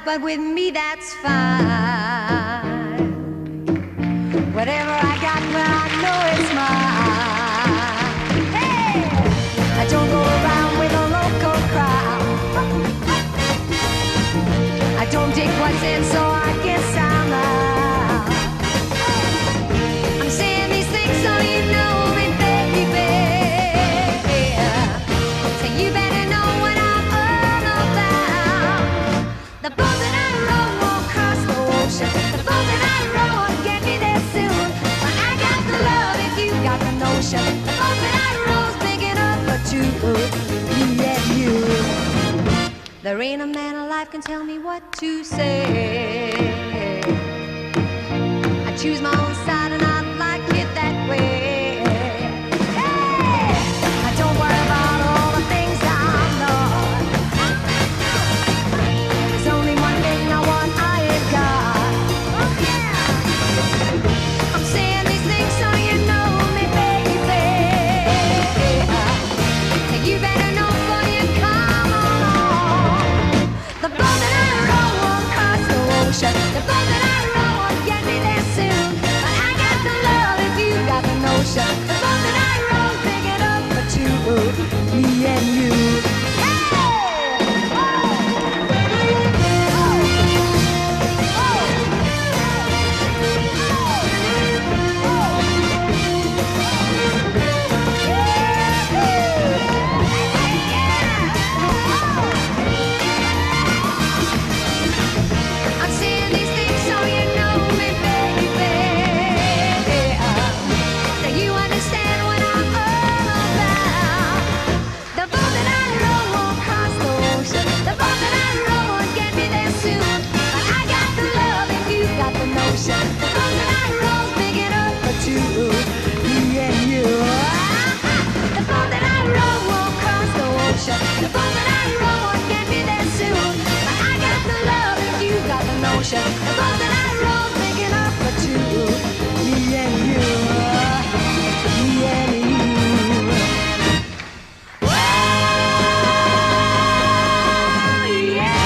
but with me that's fine. Whatever I got, well, I know it's mine. Hey, I don't go around with a local crowd. I don't dig what's in, so I guess I'm out. I'm saying these things so you know me, baby. So you better know what I'm all about. The boat that I row won't cross the ocean. The boat that I row won't get me there soon. But I got the love if you got the notion. The boat that I row's big enough for two, me and you. There ain't a man alive can tell me what to say. I choose my own side and I like it that way. Hey, I don't worry about all the things I'm not. There's only one thing I want, I ain't got. Oh yeah. I'm saying these things so you know me, baby. You better know before you come along. The boat that I row won't cross the ocean. The boat that I row won't get me there soon. But I got the love if you got the notion. The boat that I row's big enough for two, me and you. I'm saying these things so you know me, baby. So you understand what I'm all about. The boat that I row won't cross the ocean. The boat that I row won't get me there soon. But I got the love if you got the notion. The boat that I row's big enough for two, me and you. The boat that I row won't cross the ocean. The boat that I row won't get me there soon. But I got the love if you got the notion. The boat that I row's big enough for two, me and you. Me and you. Whoa, yeah.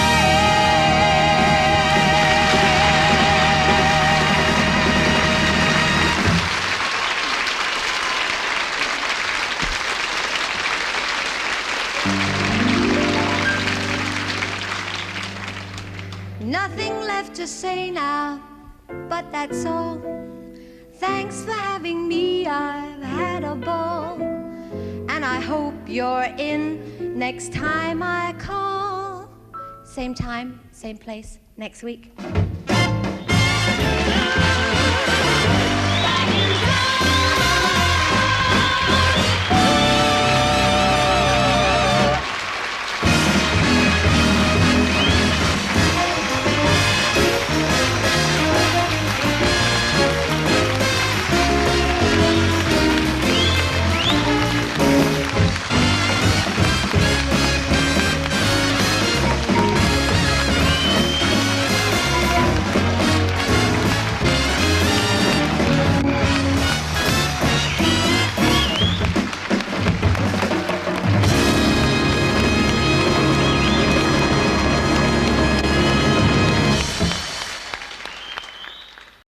Nothing left to say now, but that's all. Thanks for having me, I've had a ball. And I hope you're in next time I call. Same time, same place, next week.